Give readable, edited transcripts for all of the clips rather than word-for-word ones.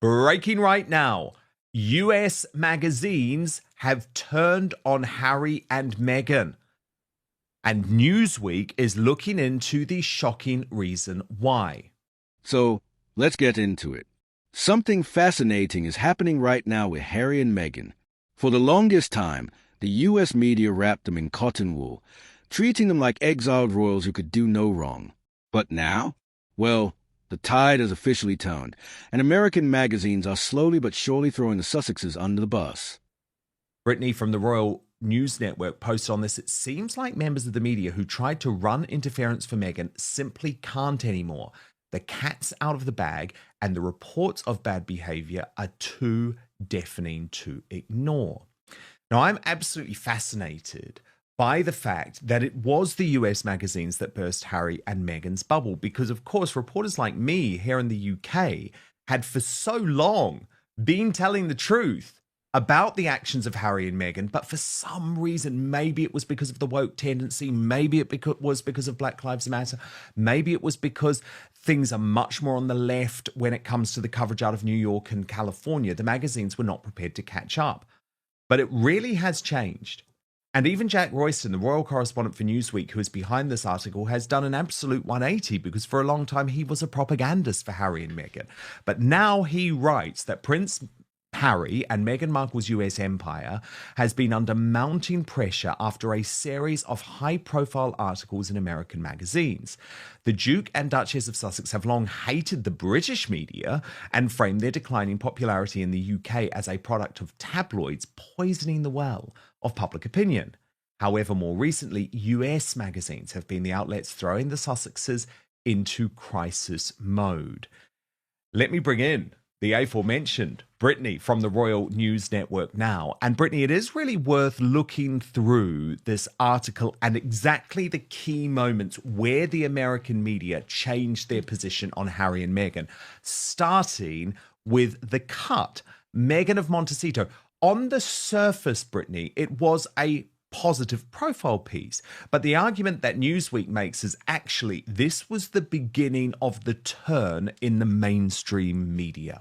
Breaking right now, US magazines have turned on Harry and Meghan. And Newsweek is looking into the shocking reason why. So, let's get into it. Something fascinating is happening right now with Harry and Meghan. For the longest time, the US media wrapped them in cotton wool, treating them like exiled royals who could do no wrong. But now? Well, the tide has officially turned, and American magazines are slowly but surely throwing the Sussexes under the bus. Brittany from the Royal News Network posted on this. It seems like members of the media who tried to run interference for Meghan simply can't anymore. The cat's out of the bag, and the reports of bad behavior are too deafening to ignore. Now, I'm absolutely fascinated by the fact that it was the US magazines that burst Harry and Meghan's bubble, because, of course, reporters like me here in the UK had for so long been telling the truth about the actions of Harry and Meghan, but for some reason, maybe it was because of the woke tendency, maybe it was because of Black Lives Matter, maybe it was because things are much more on the left when it comes to the coverage out of New York and California. The magazines were not prepared to catch up. But it really has changed. And even Jack Royston, the royal correspondent for Newsweek, who is behind this article, has done an absolute 180, because for a long time he was a propagandist for Harry and Meghan. But now he writes that Prince Harry and Meghan Markle's US empire has been under mounting pressure after a series of high-profile articles in American magazines. The Duke and Duchess of Sussex have long hated the British media and framed their declining popularity in the UK as a product of tabloids poisoning the well of public opinion. However, more recently, US magazines have been the outlets throwing the Sussexes into crisis mode. Let me bring in the aforementioned Brittany from the Royal News Network now. And Brittany, it is really worth looking through this article and exactly the key moments where the American media changed their position on Harry and Meghan, starting with the cut. Meghan of Montecito. On the surface, Brittany, it was a positive profile piece. But the argument that Newsweek makes is actually this was the beginning of the turn in the mainstream media.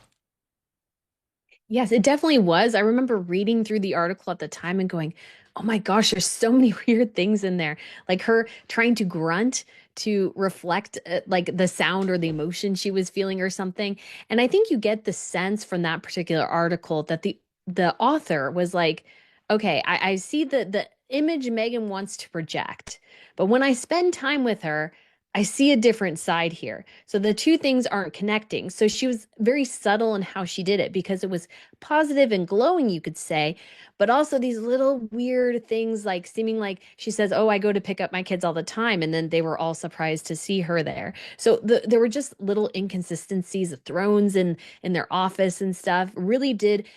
Yes, it definitely was. I remember reading through the article at the time and going, oh my gosh, there's so many weird things in there. Like her trying to grunt to reflect like the sound or the emotion she was feeling or something. And I think you get the sense from that particular article that the author was like, okay, I see the image Meghan wants to project, but when I spend time with her, I see a different side here. So the two things aren't connecting. So she was very subtle in how she did it because it was positive and glowing, you could say, but also these little weird things like seeming like she says, oh, I go to pick up my kids all the time. And then they were all surprised to see her there. So there were just little inconsistencies of thrones in their office and stuff really did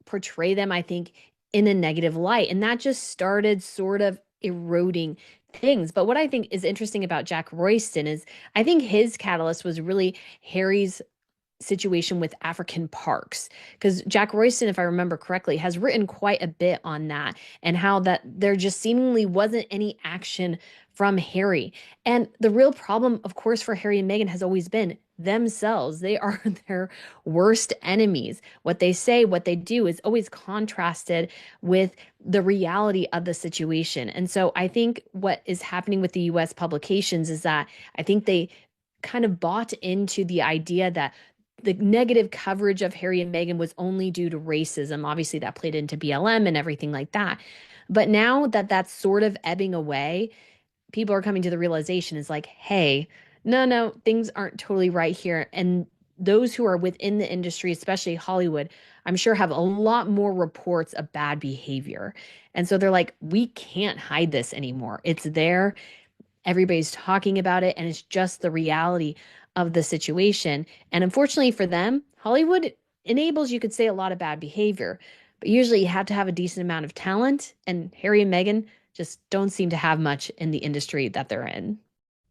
portray them, I think, in a negative light. And that just started sort of eroding things. But what I think is interesting about Jack Royston is I think his catalyst was really Harry's situation with African parks, because Jack Royston, if I remember correctly, has written quite a bit on that and how that there just seemingly wasn't any action from Harry. And the real problem, of course, for Harry and Meghan has always been themselves. They are their worst enemies. What they say, what they do is always contrasted with the reality of the situation. And so I think what is happening with the US publications is that I think they kind of bought into the idea that the negative coverage of Harry and Meghan was only due to racism. Obviously, that played into BLM and everything like that. But now that that's sort of ebbing away, people are coming to the realization is like, hey, no, things aren't totally right here. And those who are within the industry, especially Hollywood, I'm sure have a lot more reports of bad behavior. And so they're like, we can't hide this anymore. It's there. Everybody's talking about it. And it's just the reality of the situation. And unfortunately for them, Hollywood enables, you could say, a lot of bad behavior. But usually you have to have a decent amount of talent. And Harry and Meghan just don't seem to have much in the industry that they're in.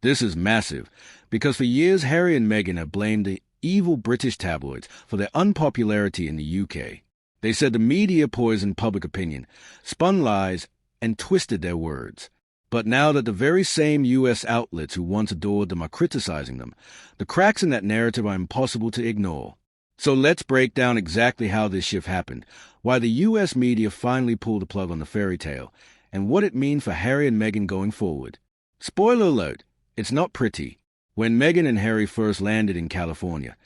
This is massive, because for years Harry and Meghan have blamed the evil British tabloids for their unpopularity in the UK. They said the media poisoned public opinion, spun lies, and twisted their words. But now that the very same US outlets who once adored them are criticizing them, the cracks in that narrative are impossible to ignore. So let's break down exactly how this shift happened, why the U.S. media finally pulled the plug on the fairy tale, and what it means for Harry and Meghan going forward. Spoiler alert, it's not pretty. When Meghan and Harry first landed in California,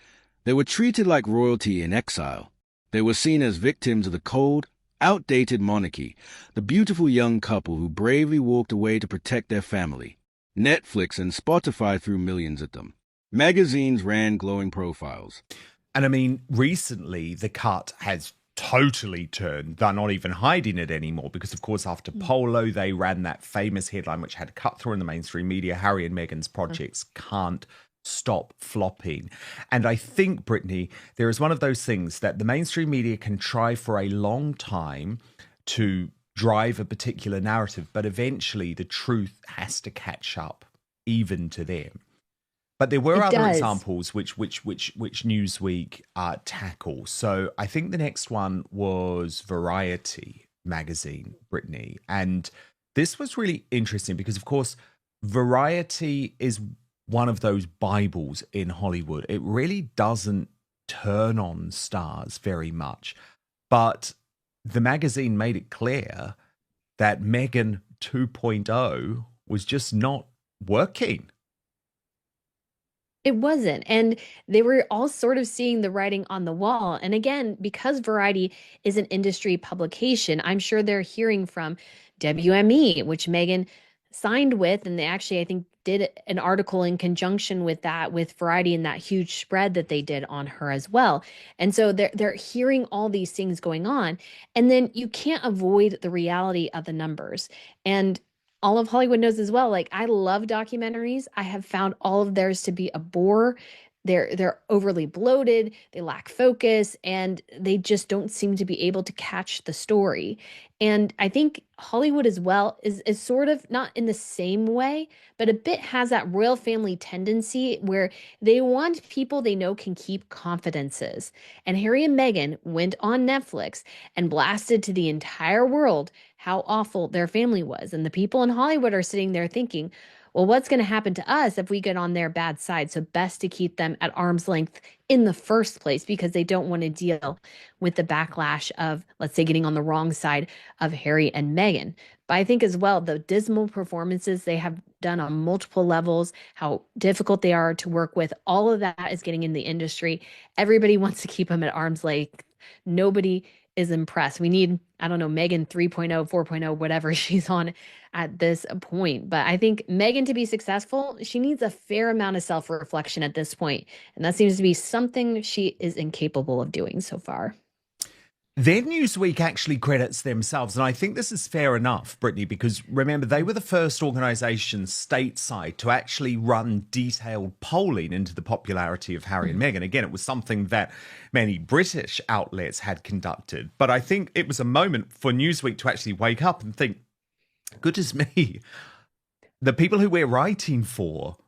they were treated like royalty in exile. They were seen as victims of the cold, outdated monarchy, the beautiful young couple who bravely walked away to protect their family. Netflix and Spotify threw millions at them. Magazines ran glowing profiles. And I mean, recently the cut has totally turned. They're not even hiding it anymore because, of course, after Polo, they ran that famous headline which had cut through in the mainstream media. Harry and Meghan's projects can't stop flopping. And I think, Brittany, there is one of those things that the mainstream media can try for a long time to drive a particular narrative, but eventually the truth has to catch up even to them. But there were other examples which Newsweek tackle. So I think the next one was Variety magazine, Brittany. And this was really interesting because, of course, Variety is one of those Bibles in Hollywood. It really doesn't turn on stars very much. But the magazine made it clear that Meghan 2.0 was just not working. It wasn't. And they were all sort of seeing the writing on the wall. And again, because Variety is an industry publication, I'm sure they're hearing from WME, which Meghan signed with. And they actually, I think, did an article in conjunction with that, with Variety and that huge spread that they did on her as well. And so they're hearing all these things going on. And then you can't avoid the reality of the numbers. And all of Hollywood knows as well. Like, I love documentaries. I have found all of theirs to be a bore. They're overly bloated, they lack focus, and they just don't seem to be able to catch the story. And I think Hollywood as well is sort of not in the same way, but a bit has that royal family tendency where they want people they know can keep confidences. And Harry and Meghan went on Netflix and blasted to the entire world how awful their family was. And the people in Hollywood are sitting there thinking, well, what's going to happen to us if we get on their bad side? So best to keep them at arm's length in the first place because they don't want to deal with the backlash of, let's say, getting on the wrong side of Harry and Meghan. But I think as well, the dismal performances they have done on multiple levels, how difficult they are to work with, all of that is getting in the industry. Everybody wants to keep them at arm's length. Nobody is impressed. We need, I don't know, Meghan 3.0, 4.0, whatever she's on at this point. But I think Meghan, to be successful, she needs a fair amount of self-reflection at this point. And that seems to be something she is incapable of doing so far. Then Newsweek actually credits themselves, and I think this is fair enough, Brittany, because remember, they were the first organisation stateside to actually run detailed polling into the popularity of Harry and Meghan. Again, it was something that many British outlets had conducted, but I think it was a moment for Newsweek to actually wake up and think, goodness me, the people who we're writing for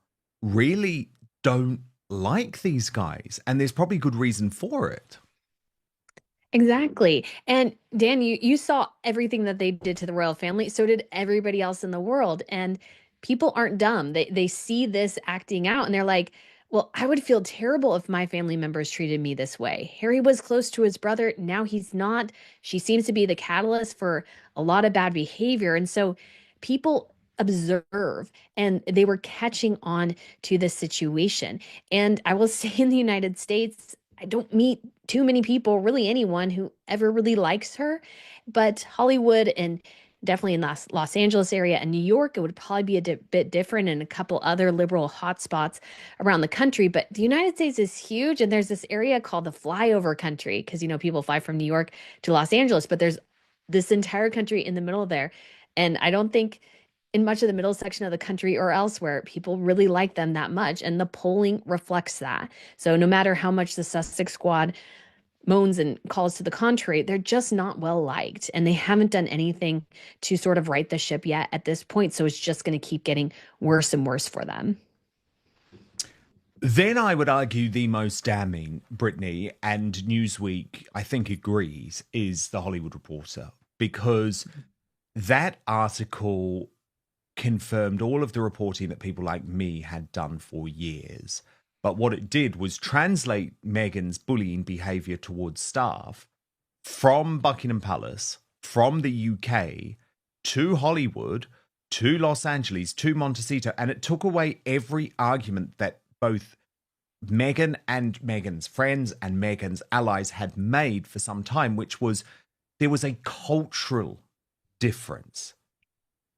really don't like these guys, and there's probably good reason for it. Exactly. And Dan, you saw everything that they did to the royal family. So did everybody else in the world. And people aren't dumb. They see this acting out and they're like, well, I would feel terrible if my family members treated me this way. Harry was close to his brother. Now he's not. She seems to be the catalyst for a lot of bad behavior. And so people observe and they were catching on to this situation. And I will say in the United States, I don't meet too many people, really anyone who ever really likes her, but Hollywood and definitely in Los Angeles area and New York, it would probably be a bit different and a couple other liberal hotspots around the country. But the United States is huge. And there's this area called the flyover country because, you know, people fly from New York to Los Angeles, but there's this entire country in the middle there. And I don't think in much of the middle section of the country or elsewhere, people really like them that much. And the polling reflects that. So no matter how much the Sussex squad moans and calls to the contrary, they're just not well liked. And they haven't done anything to sort of right the ship yet at this point. So it's just going to keep getting worse and worse for them. Then I would argue the most damning, Brittany, and Newsweek, I think, agrees, is The Hollywood Reporter, because that article confirmed all of the reporting that people like me had done for years. But what it did was translate Meghan's bullying behavior towards staff from Buckingham Palace, from the UK, to Hollywood, to Los Angeles, to Montecito. And it took away every argument that both Meghan and Meghan's friends and Meghan's allies had made for some time, which was there was a cultural difference.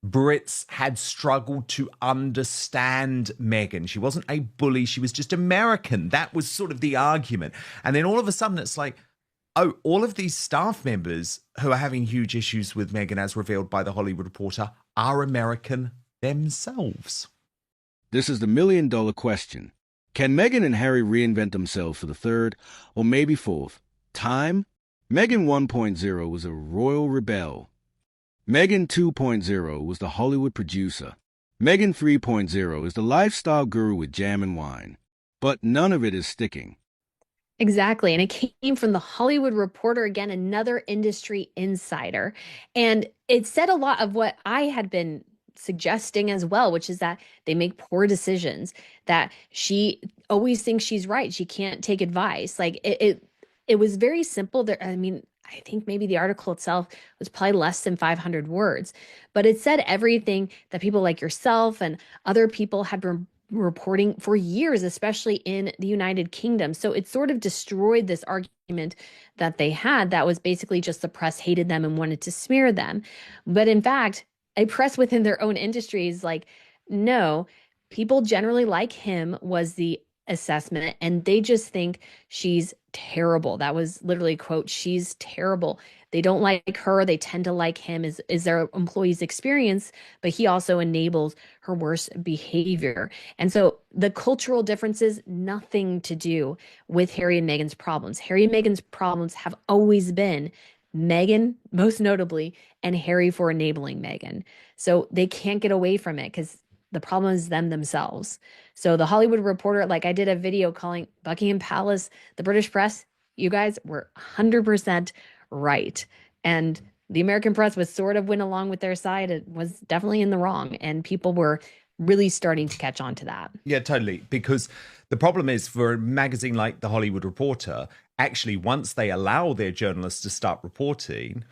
Brits had struggled to understand Meghan. She wasn't a bully. She was just American. That was sort of the argument. And then all of a sudden it's like, oh, all of these staff members who are having huge issues with Meghan, as revealed by The Hollywood Reporter, are American themselves. This is the million-dollar question. Can Meghan and Harry reinvent themselves for the third, or maybe fourth, time? Meghan 1.0 was a royal rebel. Meghan 2.0 was the Hollywood producer. Meghan 3.0 is the lifestyle guru with jam and wine. But none of it is sticking. Exactly. And it came from The Hollywood Reporter, again, another industry insider. And it said a lot of what I had been suggesting as well, which is that they make poor decisions, that she always thinks she's right. She can't take advice. Like it was very simple there. I mean, I think maybe the article itself was probably less than 500 words, but it said everything that people like yourself and other people had been reporting for years, especially in the United Kingdom. So it sort of destroyed this argument that they had that was basically just the press hated them and wanted to smear them. But in fact, a press within their own industries, like, no, people generally like him was the assessment, and they just think she's terrible. That was literally a quote, she's terrible. They don't like her. They tend to like him is their employees' experience, but he also enables her worst behavior. And so the cultural differences, nothing to do with Harry and Meghan's problems. Harry and Meghan's problems have always been Meghan, most notably, and Harry for enabling Meghan. So they can't get away from it because the problem is themselves. So The Hollywood Reporter, like I did a video calling Buckingham Palace, the British press, you guys were 100% right. And the American press was sort of went along with their side. It was definitely in the wrong. And people were really starting to catch on to that. Yeah, totally. Because the problem is for a magazine like The Hollywood Reporter, actually, once they allow their journalists to start reporting,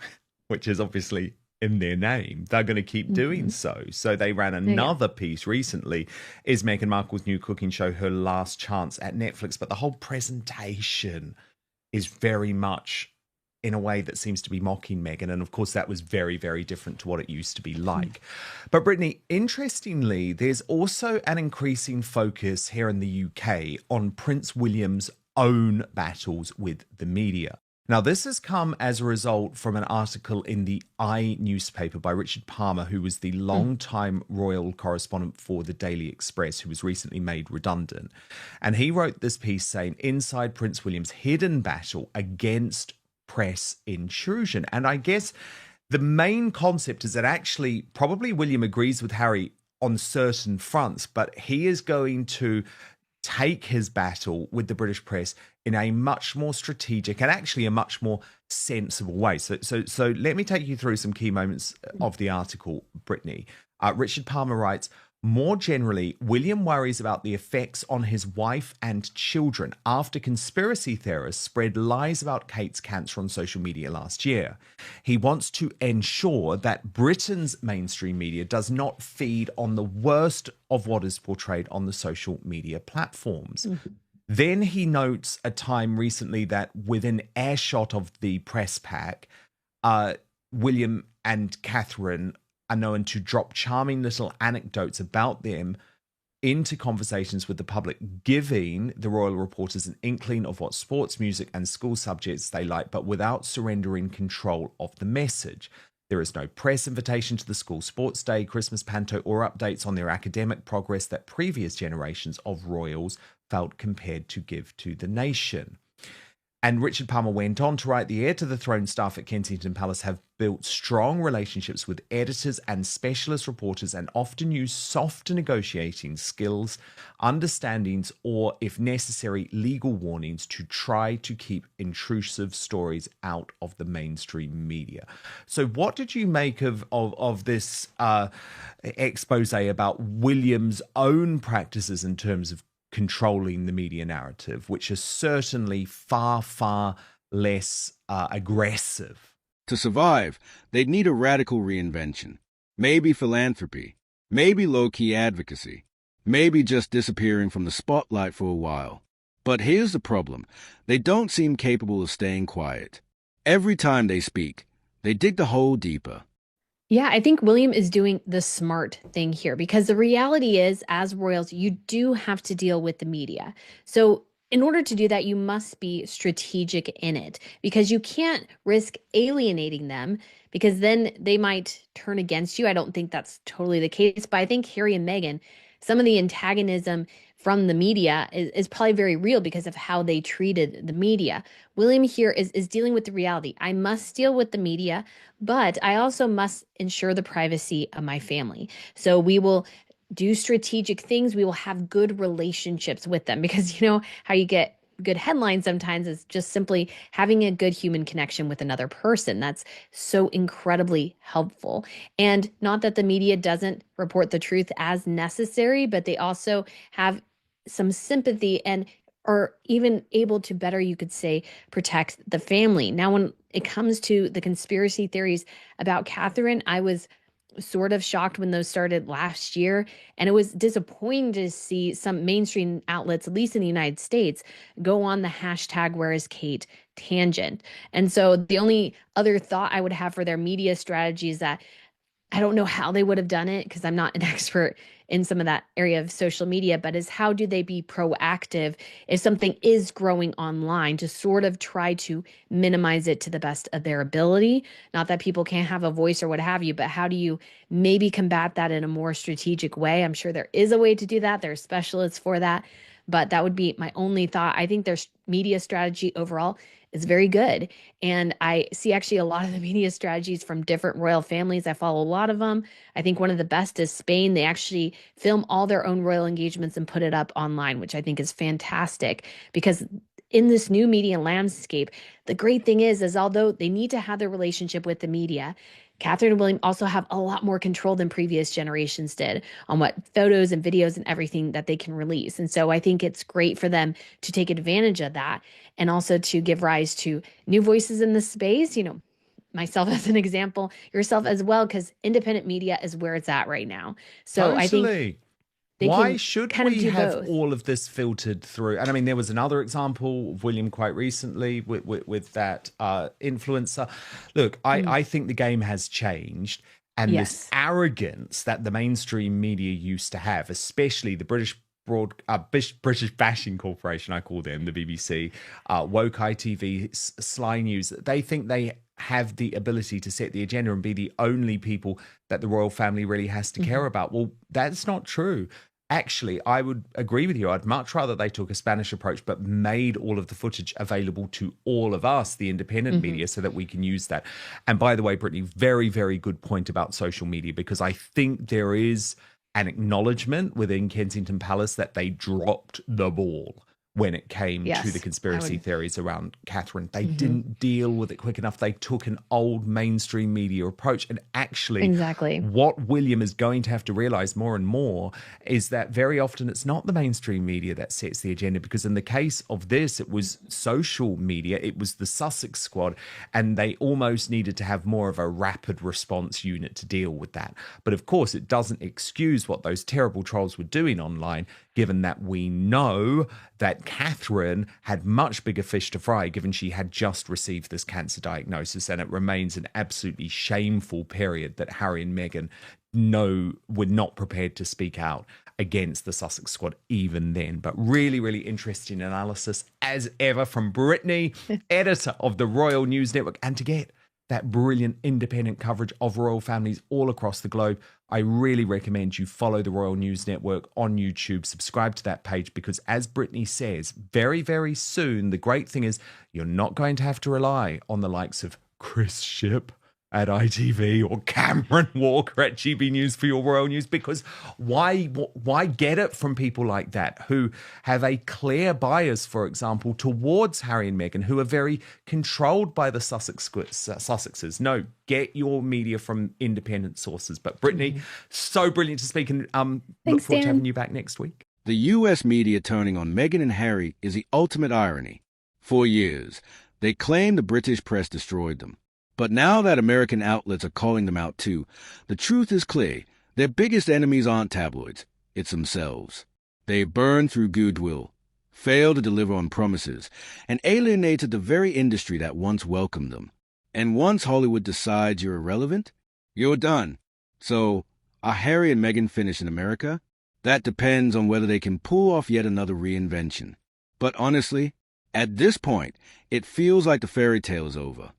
which is obviously in their name, they're going to keep doing so. So they ran another piece recently. Is Meghan Markle's new cooking show her last chance at Netflix? But the whole presentation is very much in a way that seems to be mocking Meghan. And of course, that was very, very different to what it used to be like. But Brittany, interestingly, there's also an increasing focus here in the UK on Prince William's own battles with the media. Now, this has come as a result from an article in the newspaper by Richard Palmer, who was the longtime royal correspondent for the Daily Express, who was recently made redundant. And he wrote this piece saying, inside Prince William's hidden battle against press intrusion. And I guess the main concept is that actually probably William agrees with Harry on certain fronts, but he is going to take his battle with the British press in a much more strategic and actually a much more sensible way. So let me take you through some key moments of the article, Brittany. Richard Palmer writes, more generally, William worries about the effects on his wife and children after conspiracy theorists spread lies about Kate's cancer on social media last year. He wants to ensure that Britain's mainstream media does not feed on the worst of what is portrayed on the social media platforms. Then he notes a time recently that within earshot of the press pack, William and Catherine are known to drop charming little anecdotes about them into conversations with the public, giving the royal reporters an inkling of what sports, music, and school subjects they like, but without surrendering control of the message. There is no press invitation to the school sports day, Christmas panto, or updates on their academic progress that previous generations of royals felt compelled to give to the nation. And Richard Palmer went on to write, the heir to the throne staff at Kensington Palace have built strong relationships with editors and specialist reporters and often use softer negotiating skills, understandings, or, if necessary, legal warnings to try to keep intrusive stories out of the mainstream media. So what did you make of this expose about William's own practices in terms of controlling the media narrative, which is certainly far, far less aggressive. To survive, they'd need a radical reinvention. Maybe philanthropy. Maybe low-key advocacy. Maybe just disappearing from the spotlight for a while. But here's the problem. They don't seem capable of staying quiet. Every time they speak, they dig the hole deeper. Yeah, I think William is doing the smart thing here because the reality is, as royals, you do have to deal with the media. So, in order to do that, you must be strategic in it because you can't risk alienating them because then they might turn against you. I don't think that's totally the case, but I think Harry and Meghan, some of the antagonism from the media is probably very real because of how they treated the media. William here is dealing with the reality. I must deal with the media, but I also must ensure the privacy of my family. So we will do strategic things. We will have good relationships with them because you know how you get good headlines sometimes is just simply having a good human connection with another person. That's so incredibly helpful. And not that the media doesn't report the truth as necessary, but they also have some sympathy and are even able to better, you could say, protect the family. Now, when it comes to the conspiracy theories about Catherine, I was sort of shocked when those started last year. And it was disappointing to see some mainstream outlets, at least in the United States, go on the hashtag where is Kate tangent. And so the only other thought I would have for their media strategy is that I don't know how they would have done it because I'm not an expert in some of that area of social media, but is how do they be proactive if something is growing online to sort of try to minimize it to the best of their ability? Not that people can't have a voice or what have you, but how do you maybe combat that in a more strategic way? I'm sure there is a way to do that. There are specialists for that, but that would be my only thought. I think their media strategy overall is very good. And I see actually a lot of the media strategies from different royal families. I follow a lot of them. I think one of the best is Spain. They actually film all their own royal engagements and put it up online, which I think is fantastic because in this new media landscape, the great thing is although they need to have their relationship with the media, Catherine and William also have a lot more control than previous generations did on what photos and videos and everything that they can release. And so I think it's great for them to take advantage of that and also to give rise to new voices in the space, you know, myself as an example, yourself as well, because independent media is where it's at right now. So Totally. I think why should kind of we do have both. all of this filtered through? And I mean, there was another example of William quite recently with that influencer. Look, I think the game has changed. And this arrogance that the mainstream media used to have, especially the British Bashing Corporation, I call them, the BBC, Woke ITV, Sly News, they think they have the ability to set the agenda and be the only people that the royal family really has to care about. Well, that's not true. Actually, I would agree with you. I'd much rather they took a Spanish approach, but made all of the footage available to all of us, the independent media, so that we can use that. And by the way, Brittany, very, very good point about social media, because I think there is an acknowledgement within Kensington Palace that they dropped the ball when it came to the conspiracy theories around Catherine. They didn't deal with it quick enough. They took an old mainstream media approach. And actually, what William is going to have to realize more and more is that very often it's not the mainstream media that sets the agenda, because in the case of this, it was social media. It was the Sussex squad, and they almost needed to have more of a rapid response unit to deal with that. But of course, it doesn't excuse what those terrible trolls were doing online, given that we know that Catherine had much bigger fish to fry, given she had just received this cancer diagnosis, and it remains an absolutely shameful period that Harry and Meghan were not prepared to speak out against the Sussex squad even then. But really, really interesting analysis as ever from Brittany, editor of the Royal News Network, and to get that brilliant independent coverage of royal families all across the globe, I really recommend you follow the Royal News Network on YouTube, subscribe to that page, because as Brittany says, very, very soon, the great thing is you're not going to have to rely on the likes of Chris Shipp at ITV or Cameron Walker at GB News for your royal news, because why get it from people like that who have a clear bias, for example, towards Harry and Meghan, who are very controlled by the Sussexes? No, get your media from independent sources. But Brittany, so brilliant to speak, and look forward to having you back next week. The U.S. media turning on Meghan and Harry is the ultimate irony. For years, they claimed the British press destroyed them. But now that American outlets are calling them out too, the truth is clear. Their biggest enemies aren't tabloids, it's themselves. They burned through goodwill, failed to deliver on promises, and alienated the very industry that once welcomed them. And once Hollywood decides you're irrelevant, you're done. So, are Harry and Meghan finished in America? That depends on whether they can pull off yet another reinvention. But honestly, at this point, it feels like the fairy tale is over.